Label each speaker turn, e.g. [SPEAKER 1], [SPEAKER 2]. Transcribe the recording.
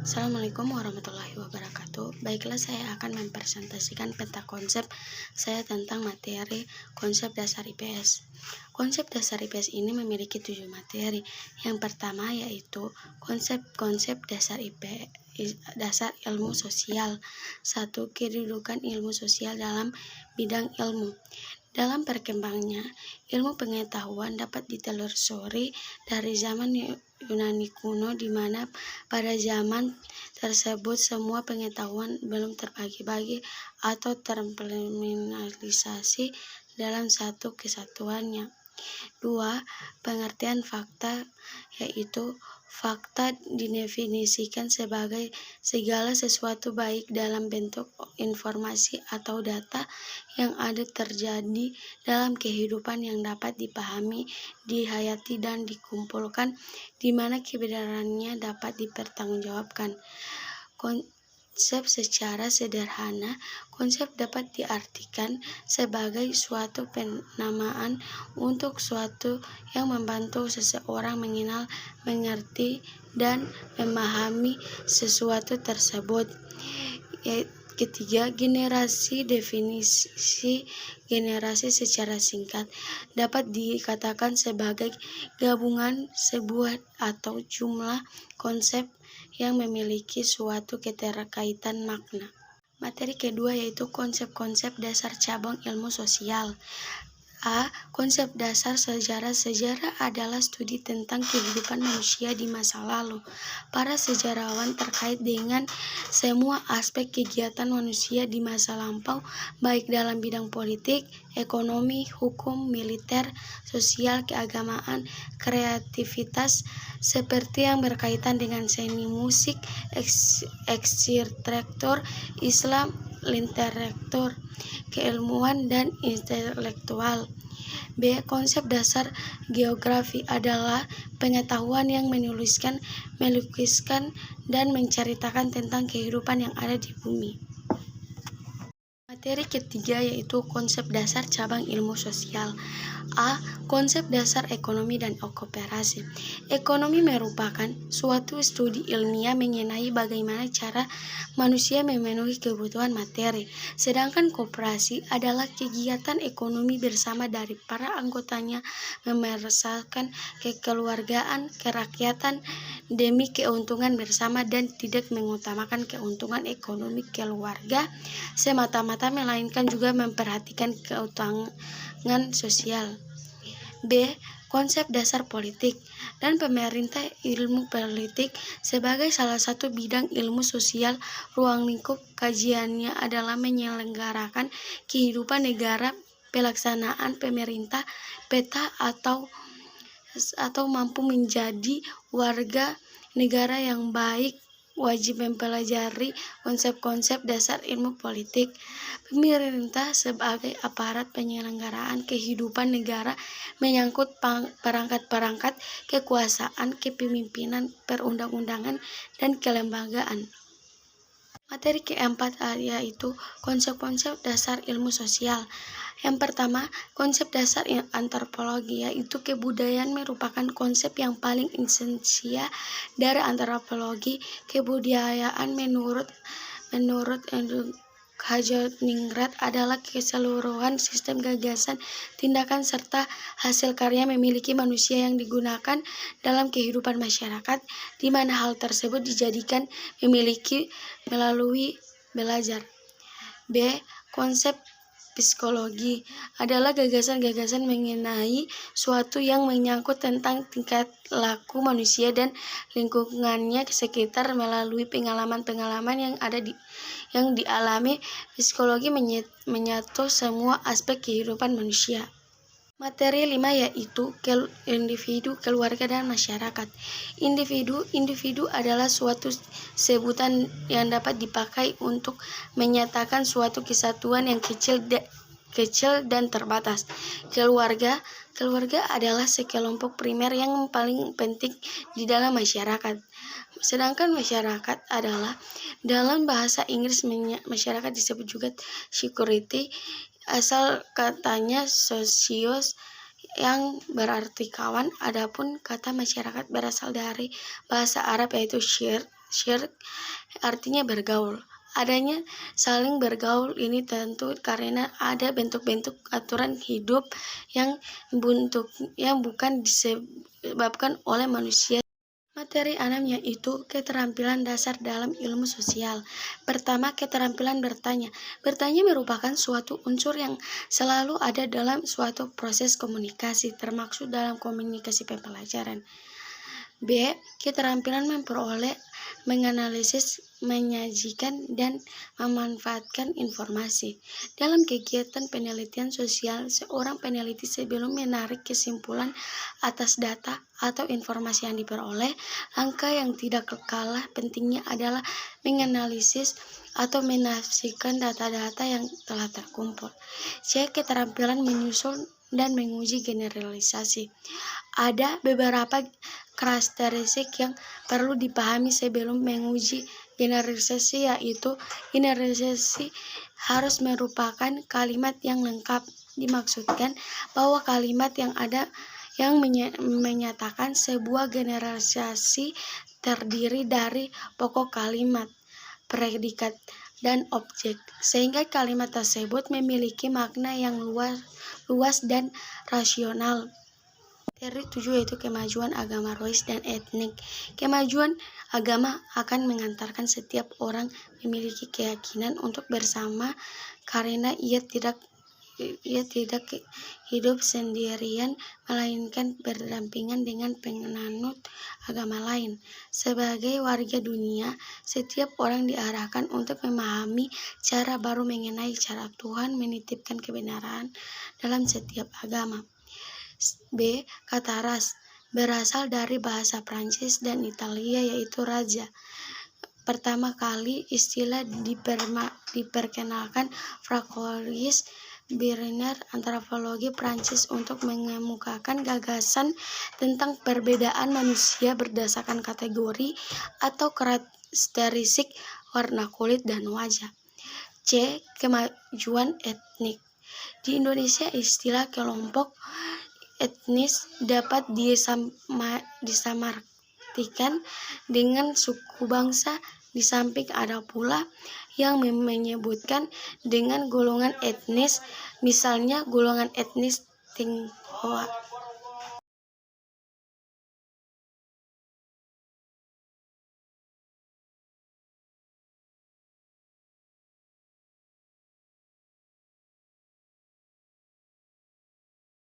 [SPEAKER 1] Assalamualaikum warahmatullahi wabarakatuh. Baiklah, saya akan mempresentasikan peta konsep saya tentang materi konsep dasar IPS. Konsep dasar IPS ini memiliki 7 materi. Yang pertama yaitu konsep-konsep dasar dasar ilmu sosial. 1. Kedudukan ilmu sosial dalam bidang ilmu. Dalam perkembangannya, ilmu pengetahuan dapat ditelusuri dari zaman Yunani kuno, di mana pada zaman tersebut semua pengetahuan belum terbagi-bagi atau terminimalisasi dalam satu kesatuannya. 2. Pengertian fakta, yaitu fakta didefinisikan sebagai segala sesuatu baik dalam bentuk informasi atau data yang ada terjadi dalam kehidupan yang dapat dipahami, dihayati, dan dikumpulkan, di mana kebenarannya dapat dipertanggungjawabkan. Konsep secara sederhana, konsep dapat diartikan sebagai suatu penamaan untuk suatu yang membantu seseorang mengenal, mengerti, dan memahami sesuatu tersebut. Ketiga, generasi. Definisi generasi secara singkat dapat dikatakan sebagai gabungan sebuah atau jumlah konsep yang memiliki suatu keterkaitan makna. Materi kedua yaitu konsep-konsep dasar cabang ilmu sosial. A. Konsep dasar sejarah. Sejarah adalah studi tentang kehidupan manusia di masa lalu. Para sejarawan terkait dengan semua aspek kegiatan manusia di masa lampau, baik dalam bidang politik, ekonomi, hukum, militer, sosial, keagamaan, kreativitas, seperti yang berkaitan dengan seni, musik, arsitektur, Islam, literatur, keilmuan, dan intelektual. B. Konsep dasar geografi adalah pengetahuan yang menuliskan, melukiskan, dan menceritakan tentang kehidupan yang ada di bumi. Materi ketiga yaitu konsep dasar cabang ilmu sosial. A. Konsep dasar ekonomi dan koperasi. Ekonomi merupakan suatu studi ilmiah mengenai bagaimana cara manusia memenuhi kebutuhan materi, sedangkan koperasi adalah kegiatan ekonomi bersama dari para anggotanya memersalkan kekeluargaan, kerakyatan demi keuntungan bersama dan tidak mengutamakan keuntungan ekonomi keluarga semata-mata, melainkan juga memperhatikan keuntungan sosial. B. Konsep dasar politik dan pemerintah. Ilmu politik sebagai salah satu bidang ilmu sosial, ruang lingkup kajiannya adalah menyelenggarakan kehidupan negara, pelaksanaan pemerintah, peta atau mampu menjadi warga negara yang baik, wajib mempelajari konsep-konsep dasar ilmu politik. Pemerintah sebagai aparat penyelenggaraan kehidupan negara menyangkut perangkat-perangkat kekuasaan, kepemimpinan, perundang-undangan, dan kelembagaan. Materi keempat yaitu konsep-konsep dasar ilmu sosial. Yang pertama, konsep dasar antropologi, yaitu kebudayaan merupakan konsep yang paling esensial dari antropologi. Kebudayaan menurut Hadjodingrat adalah keseluruhan sistem gagasan, tindakan, serta hasil karya memiliki manusia yang digunakan dalam kehidupan masyarakat, di mana hal tersebut dijadikan memiliki melalui belajar. B. Konsep psikologi adalah gagasan-gagasan mengenai suatu yang menyangkut tentang tingkah laku manusia dan lingkungannya sekitar melalui pengalaman-pengalaman yang dialami. Psikologi menyatu semua aspek kehidupan manusia. Materi 5 yaitu individu, keluarga, dan masyarakat. Individu adalah suatu sebutan yang dapat dipakai untuk menyatakan suatu kesatuan yang kecil dan terbatas. Keluarga adalah sekelompok primer yang paling penting di dalam masyarakat. Sedangkan masyarakat adalah, dalam bahasa Inggris masyarakat disebut juga security, asal katanya socios yang berarti kawan. Adapun kata masyarakat berasal dari bahasa Arab yaitu shir Syirk artinya bergaul. Adanya saling bergaul ini tentu karena ada bentuk-bentuk aturan hidup yang bukan disebabkan oleh manusia. Materi 6 yaitu keterampilan dasar dalam ilmu sosial. Pertama, keterampilan bertanya. Bertanya merupakan suatu unsur yang selalu ada dalam suatu proses komunikasi, termasuk dalam komunikasi pembelajaran. B. Keterampilan memperoleh, menganalisis, menyajikan, dan memanfaatkan informasi. Dalam kegiatan penelitian sosial, seorang peneliti sebelum menarik kesimpulan atas data atau informasi yang diperoleh, langkah yang tidak kalah pentingnya adalah menganalisis atau menafsirkan data-data yang telah terkumpul. C. Keterampilan menyusun dan menguji generalisasi. Ada beberapa karakteristik yang perlu dipahami sebelum menguji generalisasi, yaitu generalisasi harus merupakan kalimat yang lengkap. Dimaksudkan bahwa kalimat yang ada yang menyatakan sebuah generalisasi terdiri dari pokok kalimat, predikat, dan objek, sehingga kalimat tersebut memiliki makna yang luas dan rasional. Materi 7 yaitu kemajuan agama, ras, dan etnik. Kemajuan agama akan mengantarkan setiap orang memiliki keyakinan untuk bersama karena ia tidak hidup sendirian, melainkan berdampingan dengan penganut agama lain. Sebagai warga dunia, setiap orang diarahkan untuk memahami cara baru mengenai cara Tuhan menitipkan kebenaran dalam setiap agama. B. Kata ras berasal dari bahasa Prancis dan Italia, yaitu raja. Pertama kali istilah diperkenalkan Francois Birner, antropologi Prancis, untuk mengemukakan gagasan tentang perbedaan manusia berdasarkan kategori atau karakteristik warna kulit dan wajah. C. Kemajuan etnik. Di Indonesia, istilah kelompok etnis dapat disamartikan dengan suku bangsa, di samping ada pula yang menyebutkan dengan golongan etnis, misalnya golongan etnis Tionghoa.